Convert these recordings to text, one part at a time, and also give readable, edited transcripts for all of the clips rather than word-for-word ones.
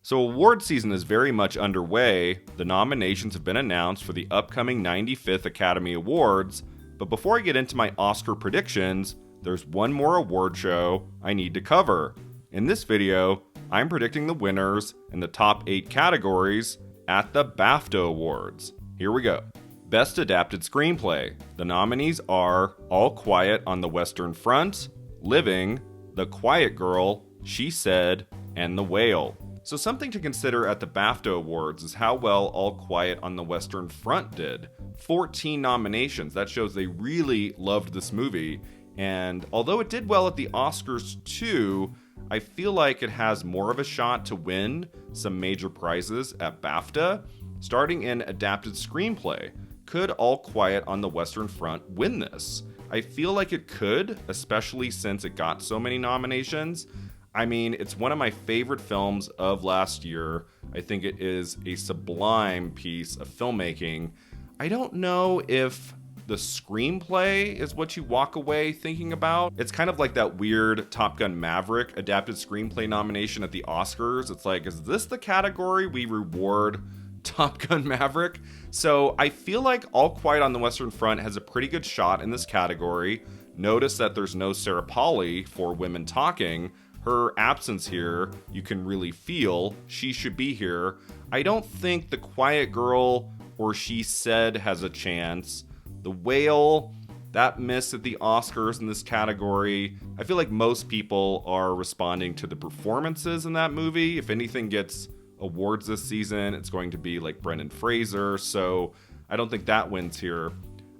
So award season is very much underway. The nominations have been announced for the upcoming 95th Academy Awards, but before I get into my Oscar predictions, there's one more award show I need to cover. In this video, I'm predicting the winners in the top 8 categories at the BAFTA Awards. Here we go. Best Adapted Screenplay. The nominees are All Quiet on the Western Front, Living, The Quiet Girl, She Said, and The Whale. So something to consider at the BAFTA Awards is how well All Quiet on the Western Front did. 14 nominations. That shows they really loved this movie. And although it did well at the Oscars too, I feel like it has more of a shot to win some major prizes at BAFTA. Starting in Adapted Screenplay, could All Quiet on the Western Front win this? I feel like it could, especially since it got so many nominations. I mean, it's one of my favorite films of last year. I think it is a sublime piece of filmmaking. I don't know if the screenplay is what you walk away thinking about. It's kind of like that weird Top Gun Maverick adapted screenplay nomination at the Oscars. It's like, is this the category we reward Top Gun Maverick? So I feel like All Quiet on the Western Front has a pretty good shot in this category. Notice that there's no Sarah Polley for Women Talking. Her absence here, you can really feel. She should be here. I don't think The Quiet Girl or She Said has a chance. The Whale, that miss at the Oscars in this category. I feel like most people are responding to the performances in that movie. If anything gets awards this season, it's going to be like Brendan Fraser, so I don't think that wins here.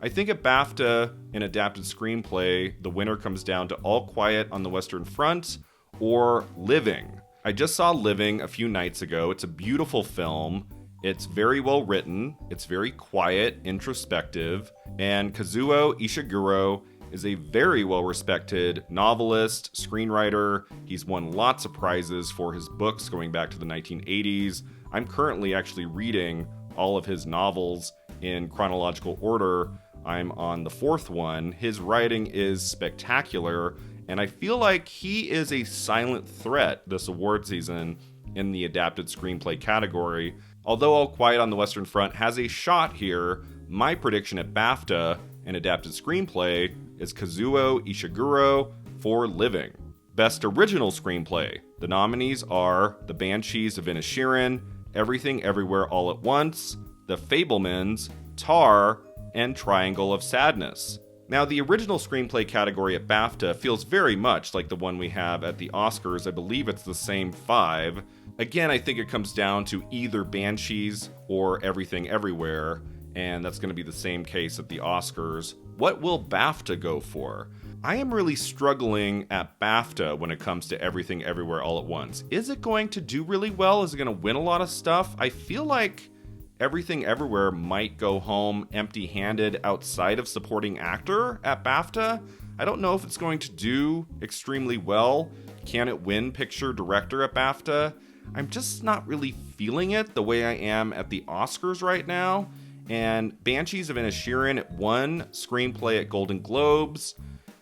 I think at BAFTA, in Adapted Screenplay, the winner comes down to All Quiet on the Western Front or Living. I just saw Living a few nights ago. It's a beautiful film. It's very well written, it's very quiet, introspective, and Kazuo Ishiguro is a very well-respected novelist, screenwriter. He's won lots of prizes for his books going back to the 1980s. I'm currently actually reading all of his novels in chronological order. I'm on the 4th one. His writing is spectacular, and I feel like he is a silent threat this award season in the adapted screenplay category. Although All Quiet on the Western Front has a shot here, my prediction at BAFTA and adapted screenplay is Kazuo Ishiguro for Living. Best Original Screenplay. The nominees are The Banshees of Inisherin, Everything Everywhere All at Once, The Fabelmans, Tar, and Triangle of Sadness. Now, the original screenplay category at BAFTA feels very much like the one we have at the Oscars. I believe it's the same 5. Again, I think it comes down to either Banshees or Everything Everywhere, and that's going to be the same case at the Oscars. What will BAFTA go for? I am really struggling at BAFTA when it comes to Everything Everywhere All at Once. Is it going to do really well? Is it going to win a lot of stuff? I feel like Everything Everywhere might go home empty-handed outside of supporting actor at BAFTA. I don't know if it's going to do extremely well. Can it win picture director at BAFTA? I'm just not really feeling it the way I am at the Oscars right now. And Banshees of Inisherin won screenplay at Golden Globes,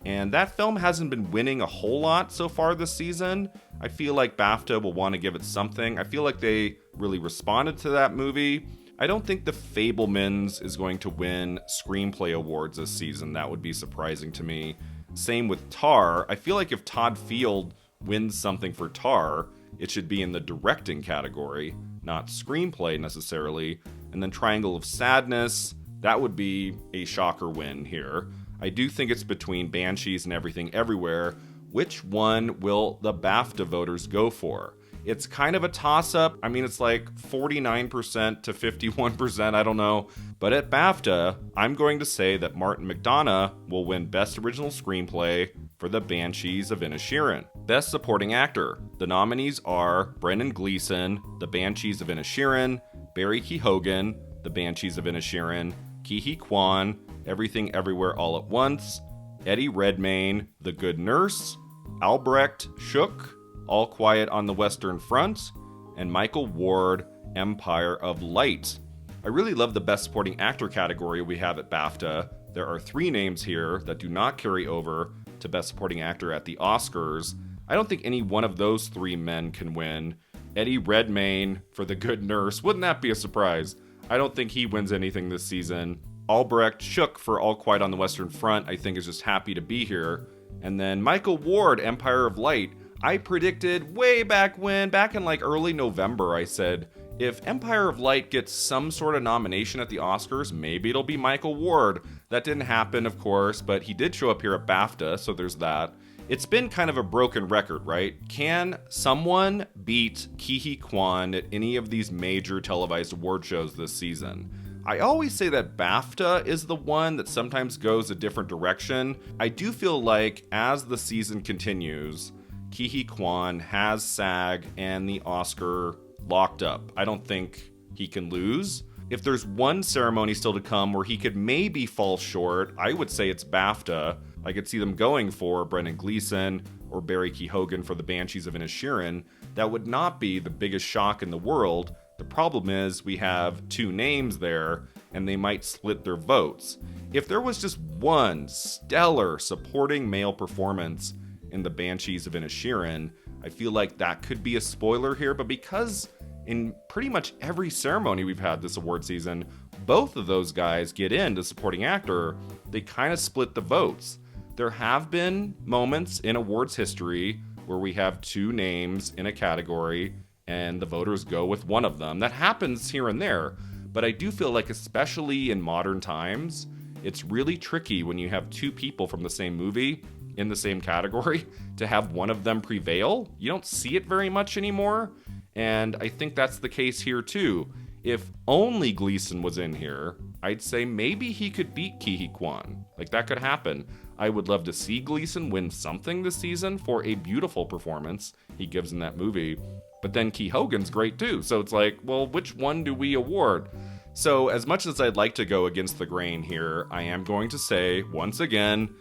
and that film hasn't been winning a whole lot so far this season. I feel like BAFTA will want to give it something. I feel like they really responded to that movie. I don't think The Fabelmans is going to win screenplay awards this season. That would be surprising to me. Same with Tar. I feel like if Todd Field wins something for Tar, it should be in the directing category, not screenplay necessarily. And then Triangle of Sadness, that would be a shocker win here. I do think it's between Banshees and Everything Everywhere. Which one will the BAFTA voters go for? It's kind of a toss-up. I mean, it's like 49% to 51%, I don't know. But at BAFTA, I'm going to say that Martin McDonagh will win Best Original Screenplay for The Banshees of Inisherin. Best Supporting Actor. The nominees are Brendan Gleeson, The Banshees of Inisherin, Barry Keoghan, The Banshees of Inisherin, Ke Huy Quan, Everything Everywhere All at Once, Eddie Redmayne, The Good Nurse, Albrecht Shook, All Quiet on the Western Front, and Michael Ward, Empire of Light. I really love the Best Supporting Actor category we have at BAFTA. There are 3 names here that do not carry over to Best Supporting Actor at the Oscars. I don't think any one of those 3 men can win. Eddie Redmayne for The Good Nurse. Wouldn't that be a surprise? I don't think he wins anything this season. Albrecht Shook for All Quiet on the Western Front, I think, is just happy to be here. And then Michael Ward, Empire of Light. I predicted way back in like early November, I said, if Empire of Light gets some sort of nomination at the Oscars, maybe it'll be Michael Ward. That didn't happen, of course, but he did show up here at BAFTA, so there's that. It's been kind of a broken record, right? Can someone beat Ke Huy Quan at any of these major televised award shows this season? I always say that BAFTA is the one that sometimes goes a different direction. I do feel like as the season continues, Ke Huy Quan has SAG and the Oscar locked up. I don't think he can lose. If there's one ceremony still to come where he could maybe fall short, I would say it's BAFTA. I could see them going for Brendan Gleeson or Barry Keoghan for the Banshees of Inisherin. That would not be the biggest shock in the world. The problem is we have two names there, and they might split their votes. If there was just one stellar supporting male performance in the Banshees of Inisherin, I feel like that could be a spoiler here, but because in pretty much every ceremony we've had this award season, both of those guys get into supporting actor, they kind of split the votes. There have been moments in awards history where we have two names in a category and the voters go with one of them. That happens here and there, but I do feel like, especially in modern times, it's really tricky when you have two people from the same movie in the same category to have one of them prevail. You don't see it very much anymore, and I think that's the case here too. If only Gleeson was in here, I'd say maybe he could beat Ke Huy Quan. Like, that could happen. I would love to see Gleeson win something this season for a beautiful performance he gives in that movie. But then Keoghan's great too. So it's like, well, which one do we award? So as much as I'd like to go against the grain here, I am going to say, once again,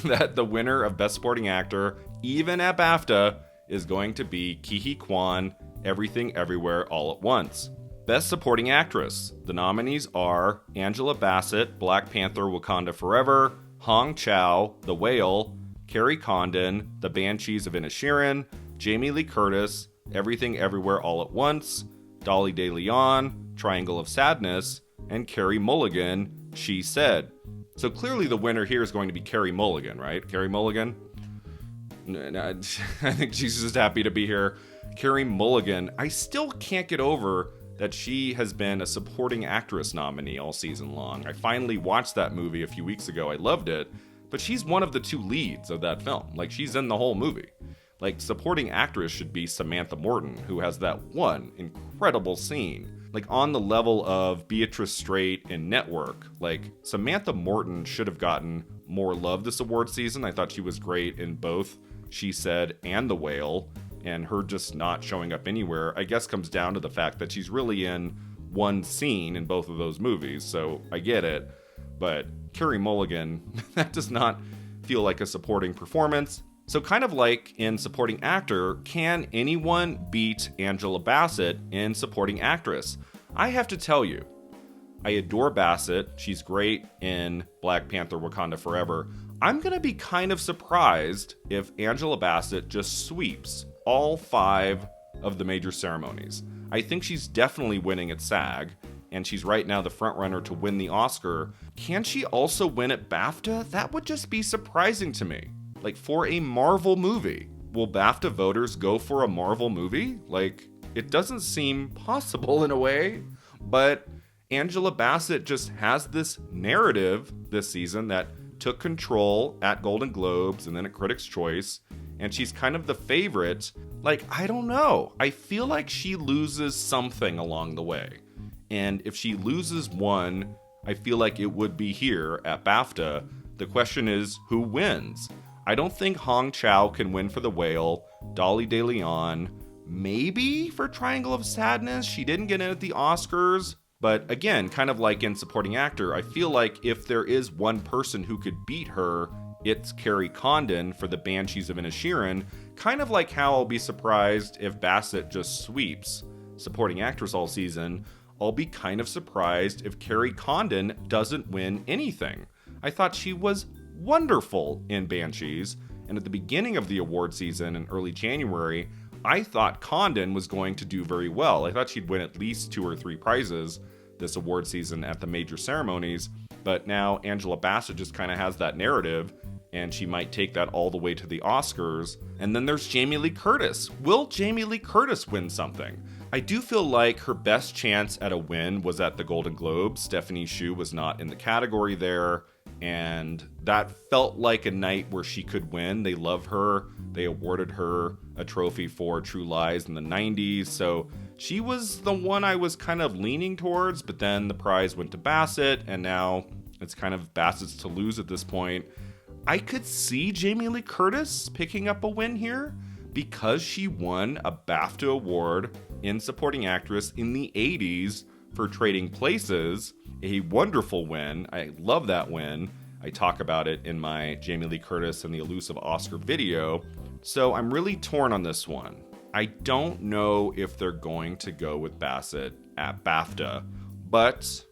that the winner of Best Supporting Actor, even at BAFTA, is going to be Ke Huy Quan, Everything Everywhere All at Once. Best Supporting Actress. The nominees are Angela Bassett, Black Panther Wakanda Forever, Hong Chow, The Whale, Carrie Condon, The Banshees of Inisherin, Jamie Lee Curtis, Everything Everywhere All at Once, Dolly De Leon, Triangle of Sadness, and Carey Mulligan, She Said. So clearly the winner here is going to be Carey Mulligan, right? Carey Mulligan? I think she's just happy to be here. Carey Mulligan, I still can't get over that she has been a supporting actress nominee all season long. I finally watched that movie a few weeks ago. I loved it, but she's one of the two leads of that film. Like, she's in the whole movie. Like, supporting actress should be Samantha Morton, who has that one incredible scene. Like, on the level of Beatrice Straight in Network, like, Samantha Morton should have gotten more love this award season. I thought she was great in both She Said and The Whale, and her just not showing up anywhere, I guess, comes down to the fact that she's really in one scene in both of those movies, so I get it. But Carey Mulligan, that does not feel like a supporting performance. So kind of like in supporting actor, can anyone beat Angela Bassett in supporting actress? I have to tell you, I adore Bassett. She's great in Black Panther Wakanda Forever. I'm going to be kind of surprised if Angela Bassett just sweeps all 5 of the major ceremonies. I think she's definitely winning at SAG, and she's right now the frontrunner to win the Oscar. Can she also win at BAFTA? That would just be surprising to me. Like, for a Marvel movie. Will BAFTA voters go for a Marvel movie? Like, it doesn't seem possible in a way, but Angela Bassett just has this narrative this season that took control at Golden Globes and then at Critics' Choice, and she's kind of the favorite. Like, I don't know. I feel like she loses something along the way. And if she loses one, I feel like it would be here at BAFTA. The question is, who wins? I don't think Hong Chow can win for The Whale. Dolly De Leon, maybe for Triangle of Sadness. She didn't get in at the Oscars. But again, kind of like in supporting actor, I feel like if there is one person who could beat her, it's Carrie Condon for the Banshees of Inisherin. Kind of like how I'll be surprised if Bassett just sweeps supporting actress all season. I'll be kind of surprised if Carrie Condon doesn't win anything. I thought she was wonderful in Banshees, and at the beginning of the award season in early January, I thought Condon was going to do very well. I thought she'd win at least 2 or 3 prizes this award season at the major ceremonies, but now Angela Bassett just kind of has that narrative, and she might take that all the way to the Oscars. And then there's Jamie Lee Curtis. Will Jamie Lee Curtis win something? I do feel like her best chance at a win was at the Golden Globes. Stephanie Hsu was not in the category there, and that felt like a night where she could win. They love her. They awarded her a trophy for True Lies in the 90s, so she was the one I was kind of leaning towards, but then the prize went to Bassett, and now it's kind of Bassett's to lose at this point. I could see Jamie Lee Curtis picking up a win here because she won a BAFTA award in Supporting Actress in the 80s for Trading Places. A wonderful win. I love that win. I talk about it in my Jamie Lee Curtis and the Elusive Oscar video. So I'm really torn on this one. I don't know if they're going to go with Bassett at BAFTA, but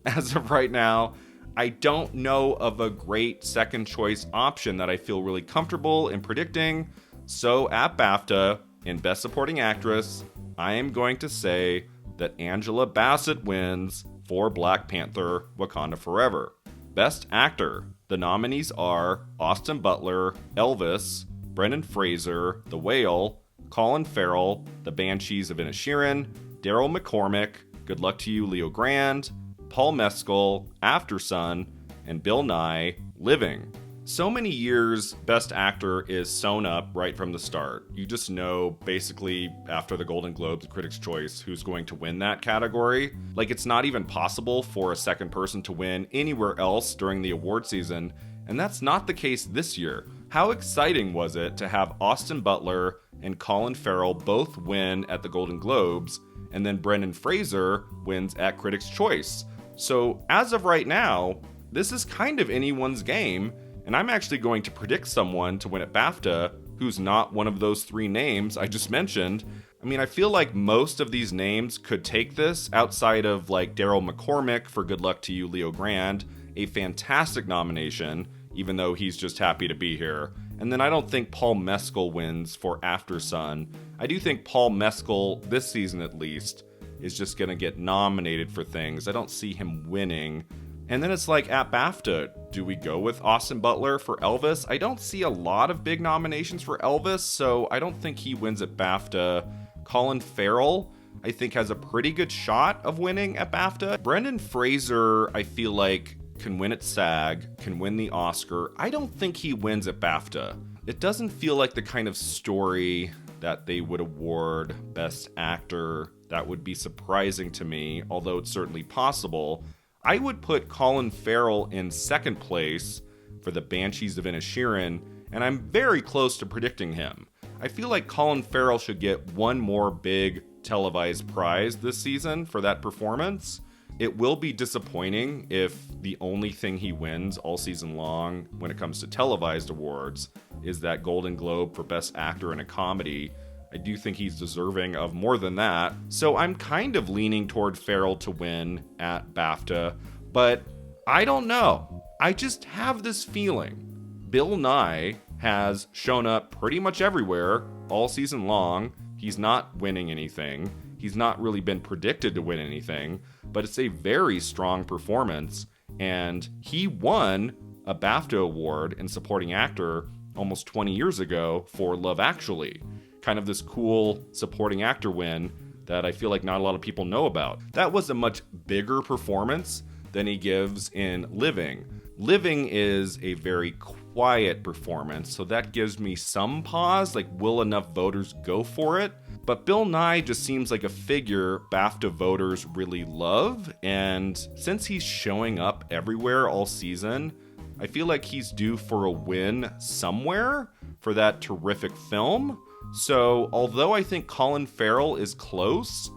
as of right now, I don't know of a great second choice option that I feel really comfortable in predicting. So at BAFTA, in Best Supporting Actress, I am going to say that Angela Bassett wins for Black Panther: Wakanda Forever. Best Actor, the nominees are Austin Butler, Elvis, Brendan Fraser, The Whale, Colin Farrell, The Banshees of Inisherin, Daryl McCormick, Good Luck to You, Leo Grand, Paul Mescal, Aftersun, and Bill Nye, Living. So many years, Best Actor is sewn up right from the start. You just know, basically, after the Golden Globes and Critics' Choice, who's going to win that category. Like, it's not even possible for a second person to win anywhere else during the award season, and that's not the case this year. How exciting was it to have Austin Butler and Colin Farrell both win at the Golden Globes, and then Brendan Fraser wins at Critics' Choice? So, as of right now, this is kind of anyone's game, and I'm actually going to predict someone to win at BAFTA who's not one of those 3 names I just mentioned. I mean, I feel like most of these names could take this outside of like Daryl McCormick for Good Luck to You, Leo Grand, a fantastic nomination, even though he's just happy to be here. And then I don't think Paul Mescal wins for Aftersun. I do think Paul Mescal, this season at least, is just going to get nominated for things. I don't see him winning. And then it's like at BAFTA, do we go with Austin Butler for Elvis? I don't see a lot of big nominations for Elvis, so I don't think he wins at BAFTA. Colin Farrell, I think, has a pretty good shot of winning at BAFTA. Brendan Fraser, I feel like, can win at SAG, can win the Oscar. I don't think he wins at BAFTA. It doesn't feel like the kind of story that they would award Best Actor. That would be surprising to me, although it's certainly possible. I would put Colin Farrell in second place for The Banshees of Inisherin, and I'm very close to predicting him. I feel like Colin Farrell should get one more big televised prize this season for that performance. It will be disappointing if the only thing he wins all season long when it comes to televised awards is that Golden Globe for Best Actor in a Comedy. I do think he's deserving of more than that. So I'm kind of leaning toward Farrell to win at BAFTA, but I don't know. I just have this feeling. Bill Nye has shown up pretty much everywhere all season long. He's not winning anything. He's not really been predicted to win anything, but it's a very strong performance. And he won a BAFTA award in Supporting Actor almost 20 years ago for Love Actually. Kind of this cool supporting actor win that I feel like not a lot of people know about. That was a much bigger performance than he gives in Living. Living is a very quiet performance, so that gives me some pause, like will enough voters go for it? But Bill Nye just seems like a figure BAFTA voters really love, and since he's showing up everywhere all season, I feel like he's due for a win somewhere for that terrific film. So, although I think Colin Farrell is close,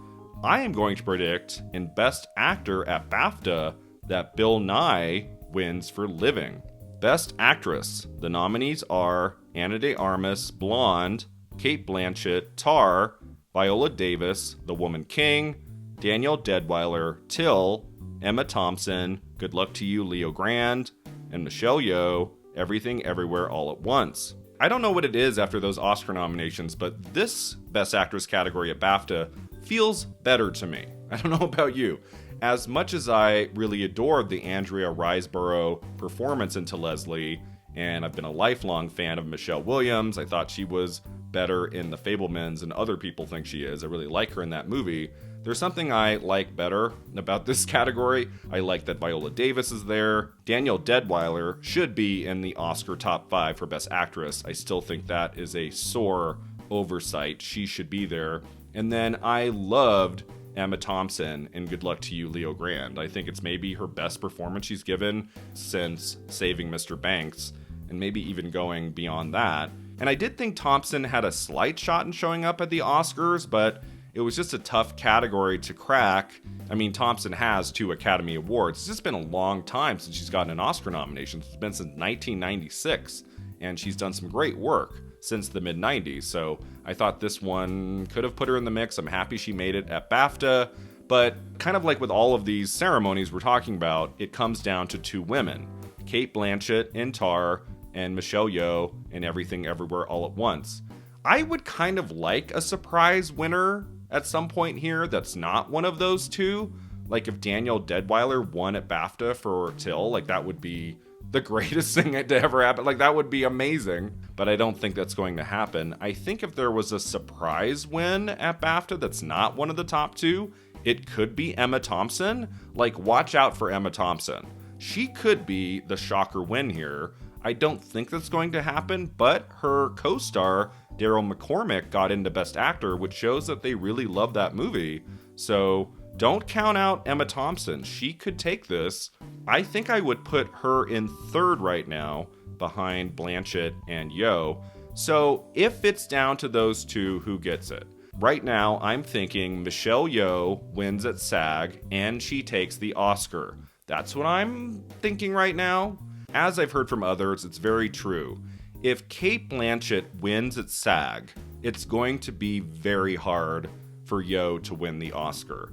I am going to predict in Best Actor at BAFTA that Bill Nye wins for Living. Best Actress, the nominees are Ana de Armas, Blonde, Cate Blanchett, Tar, Viola Davis, The Woman King, Danielle Deadwyler, Till, Emma Thompson, Good Luck to You, Leo Grand, and Michelle Yeoh, Everything Everywhere All at Once. I don't know what it is after those Oscar nominations, but this Best Actress category at BAFTA feels better to me. I don't know about you. As much as I really adored the Andrea Riseborough performance into Leslie, and I've been a lifelong fan of Michelle Williams, I thought she was better in The Fabelmans than other people think she is. I really like her in that movie. There's something I like better about this category. I like that Viola Davis is there. Danielle Deadwyler should be in the Oscar top 5 for Best Actress. I still think that is a sore oversight. She should be there. And then I loved Emma Thompson in Good Luck to You, Leo Grand. I think it's maybe her best performance she's given since Saving Mr. Banks, and maybe even going beyond that. And I did think Thompson had a slight shot in showing up at the Oscars, but it was just a tough category to crack. I mean, Thompson has 2 Academy Awards. It's just been a long time since she's gotten an Oscar nomination. It's been since 1996, and she's done some great work since the mid-90s. So I thought this one could have put her in the mix. I'm happy she made it at BAFTA. But kind of like with all of these ceremonies we're talking about, it comes down to 2 women. Cate Blanchett in Tar and Michelle Yeoh in Everything Everywhere All at Once. I would kind of like a surprise winner at some point here that's not one of those 2. Like if Danielle Deadwyler won at BAFTA for Till, like that would be the greatest thing to ever happen. Like that would be amazing, but I don't think that's going to happen. I think if there was a surprise win at BAFTA that's not one of the top 2, it could be Emma Thompson. Like watch out for Emma Thompson. She could be the shocker win here. I don't think that's going to happen, but her co-star Daryl McCormick got into Best Actor, which shows that they really love that movie. So don't count out Emma Thompson. She could take this. I think I would put her in 3rd right now, behind Blanchett and Yeoh. So if it's down to those 2, who gets it? Right now, I'm thinking Michelle Yeoh wins at SAG and she takes the Oscar. That's what I'm thinking right now. As I've heard from others, it's very true. If Cate Blanchett wins at SAG, it's going to be very hard for Yeoh to win the Oscar.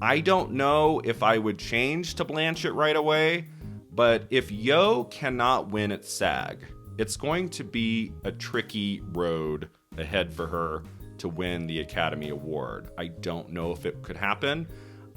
I don't know if I would change to Blanchett right away, but if Yeoh cannot win at SAG, it's going to be a tricky road ahead for her to win the Academy Award. I don't know if it could happen.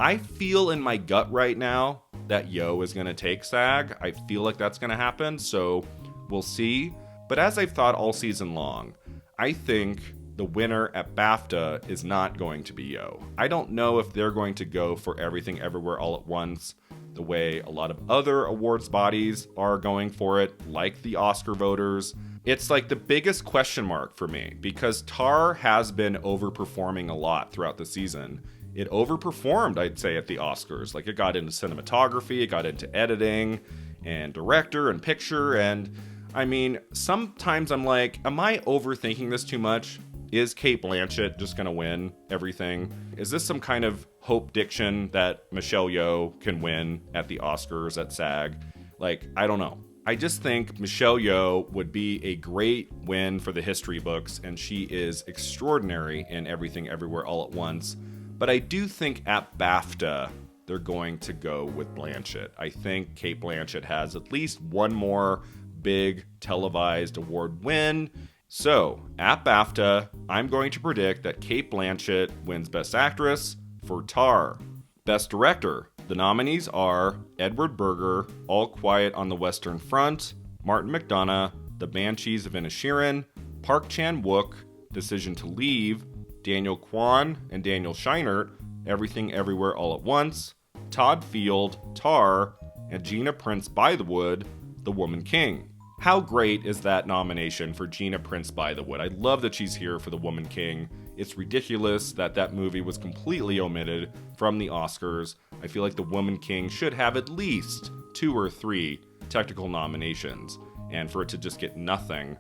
I feel in my gut right now that Yeoh is going to take SAG. I feel like that's going to happen, so we'll see. But as I've thought all season long, I think the winner at BAFTA is not going to be Yeoh. I don't know if they're going to go for Everything Everywhere All at Once the way a lot of other awards bodies are going for it, like the Oscar voters. It's like the biggest question mark for me because Tar has been overperforming a lot throughout the season. It overperformed, I'd say, at the Oscars. Like it got into cinematography, it got into editing and director and picture. And I mean, sometimes I'm like, am I overthinking this too much? Is Cate Blanchett just going to win everything? Is this some kind of hope diction that Michelle Yeoh can win at the Oscars at SAG? Like, I don't know. I just think Michelle Yeoh would be a great win for the history books, and she is extraordinary in Everything Everywhere All at Once. But I do think at BAFTA, they're going to go with Blanchett. I think Cate Blanchett has at least one more big televised award win. So, at BAFTA, I'm going to predict that Cate Blanchett wins Best Actress for Tar. Best Director, the nominees are Edward Berger, All Quiet on the Western Front, Martin McDonagh, The Banshees of Inisherin, Park Chan-wook, Decision to Leave, Daniel Kwan and Daniel Scheinert, Everything Everywhere All at Once, Todd Field, Tar, and Gina Prince Bythewood, The Woman King. How great is that nomination for Gina Prince Bythewood? I love that she's here for The Woman King. It's ridiculous that that movie was completely omitted from the Oscars. I feel like The Woman King should have at least 2 or 3 technical nominations, and for it to just get nothing,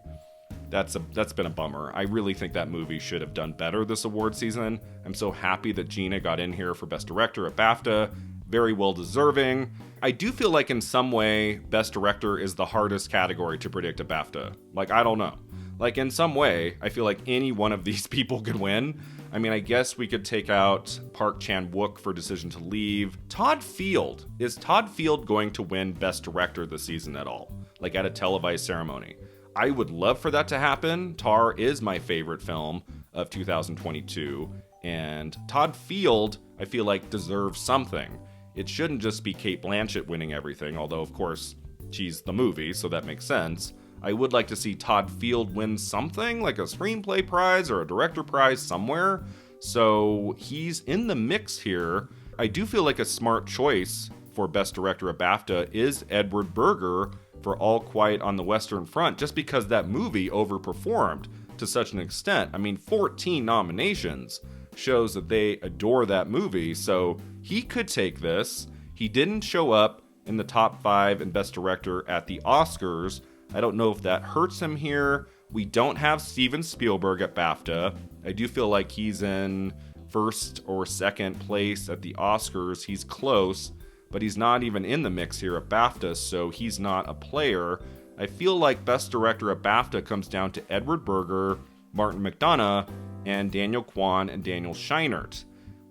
that's been a bummer. I really think that movie should have done better this award season. I'm so happy that Gina got in here for Best Director at BAFTA. Very well deserving. I do feel like in some way, Best Director is the hardest category to predict at BAFTA. Like, I don't know. Like, in some way, I feel like any one of these people could win. I mean, I guess we could take out Park Chan-wook for Decision to Leave. Todd Field. Is Todd Field going to win Best Director this season at all? Like, at a televised ceremony? I would love for that to happen. Tar is my favorite film of 2022, and Todd Field, I feel like, deserves something. It shouldn't just be Cate Blanchett winning everything, although, of course, she's the movie, so that makes sense. I would like to see Todd Field win something, like a screenplay prize or a director prize somewhere. So he's in the mix here. I do feel like a smart choice for Best Director at BAFTA is Edward Berger for All Quiet on the Western Front, just because that movie overperformed to such an extent. I mean, 14 nominations shows that they adore that movie, so he could take this. He didn't show up in the top 5 in Best Director at the Oscars. I don't know if that hurts him here. We don't have Steven Spielberg at BAFTA. I do feel like he's in first or second place at the Oscars. He's close, but he's not even in the mix here at BAFTA, so he's not a player. I feel like Best Director at BAFTA comes down to Edward Berger, Martin McDonagh, and Daniel Kwan and Daniel Scheinert.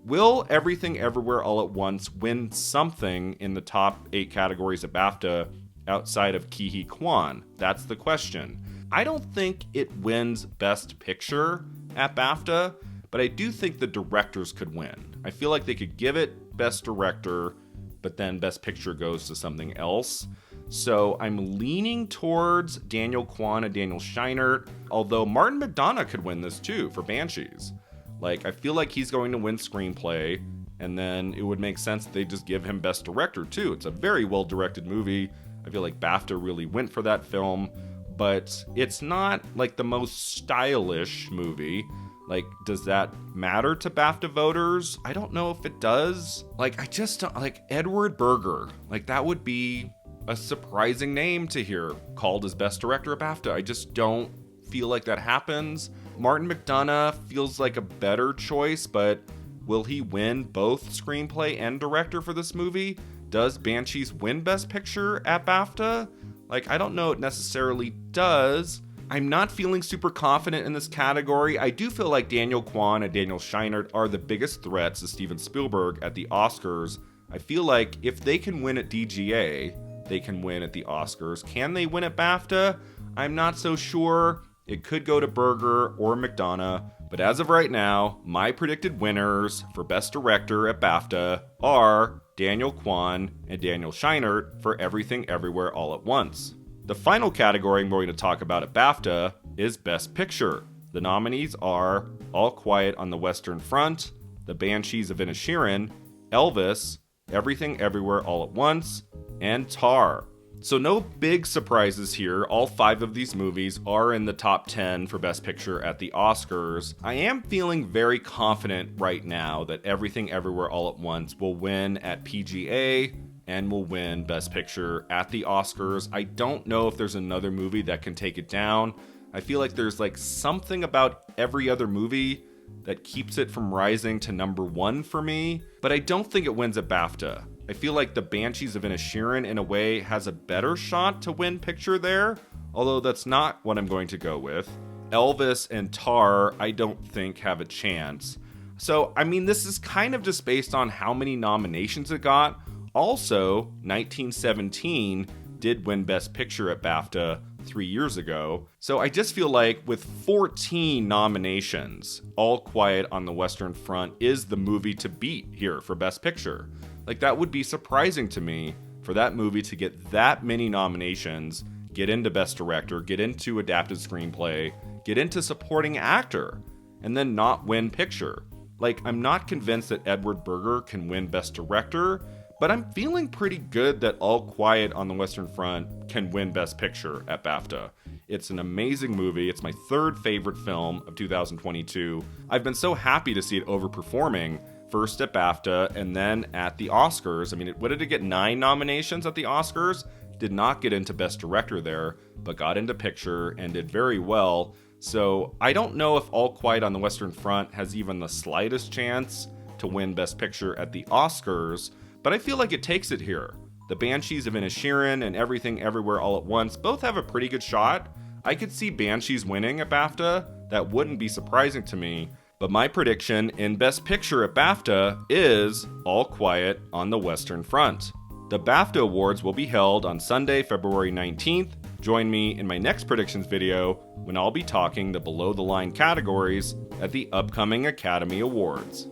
Will Everything Everywhere All at Once win something in the top 8 categories at BAFTA outside of Ke Huy Quan? That's the question. I don't think it wins Best Picture at BAFTA, but I do think the directors could win. I feel like they could give it Best Director, but then Best Picture goes to something else. So I'm leaning towards Daniel Kwan and Daniel Scheinert, although Martin McDonagh could win this too for Banshees. Like, I feel like he's going to win Screenplay, and then it would make sense that they just give him Best Director too. It's a very well-directed movie. I feel like BAFTA really went for that film, but it's not like the most stylish movie. Like, does that matter to BAFTA voters? I don't know if it does. Like, I just don't, like, Edward Berger, like, that would be a surprising name to hear called as Best Director at BAFTA. I just don't feel like that happens. Martin McDonagh feels like a better choice, but will he win both screenplay and director for this movie? Does Banshees win Best Picture at BAFTA? Like, I don't know it necessarily does. I'm not feeling super confident in this category. I do feel like Daniel Kwan and Daniel Scheinert are the biggest threats to Steven Spielberg at the Oscars. I feel like if they can win at DGA, they can win at the Oscars. Can they win at BAFTA? I'm not so sure. It could go to Berger or McDonagh, but as of right now, my predicted winners for Best Director at BAFTA are Daniel Kwan and Daniel Scheinert for Everything Everywhere All at Once. The final category I'm going to talk about at BAFTA is Best Picture. The nominees are All Quiet on the Western Front, The Banshees of Inisherin, Elvis, Everything Everywhere All at Once, and Tar. So no big surprises here. All 5 of these movies are in the top 10 for Best Picture at the Oscars. I am feeling very confident right now that Everything Everywhere All at Once will win at PGA and will win Best Picture at the Oscars. I don't know if there's another movie that can take it down. I feel like there's like something about every other movie that keeps it from rising to number 1 for me, but I don't think it wins at BAFTA. I feel like The Banshees of Inisherin, in a way, has a better shot to win picture there, although that's not what I'm going to go with. Elvis and Tar, I don't think have a chance. So, I mean, this is kind of just based on how many nominations it got. Also, 1917 did win Best Picture at BAFTA 3 years ago. So I just feel like with 14 nominations, All Quiet on the Western Front is the movie to beat here for Best Picture. Like, that would be surprising to me for that movie to get that many nominations, get into Best Director, get into Adapted Screenplay, get into Supporting Actor, and then not win Picture. Like, I'm not convinced that Edward Berger can win Best Director, but I'm feeling pretty good that All Quiet on the Western Front can win Best Picture at BAFTA. It's an amazing movie. It's my 3rd favorite film of 2022. I've been so happy to see it overperforming, first at BAFTA and then at the Oscars. I mean, what did it get? 9 nominations at the Oscars? Did not get into Best Director there, but got into Picture and did very well. So I don't know if All Quiet on the Western Front has even the slightest chance to win Best Picture at the Oscars, but I feel like it takes it here. The Banshees of Inisherin and Everything Everywhere All at Once both have a pretty good shot. I could see Banshees winning at BAFTA. That wouldn't be surprising to me. But my prediction in Best Picture at BAFTA is All Quiet on the Western Front. The BAFTA Awards will be held on Sunday, February 19th Join me in my next predictions video when I'll be talking the below-the-line categories at the upcoming Academy Awards.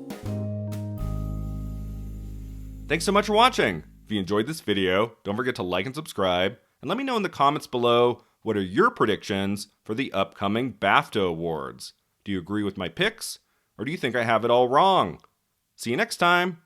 Thanks so much for watching. If you enjoyed this video, don't forget to like and subscribe, and let me know in the comments below what are your predictions for the upcoming BAFTA Awards. Do you agree with my picks, or do you think I have it all wrong? See you next time!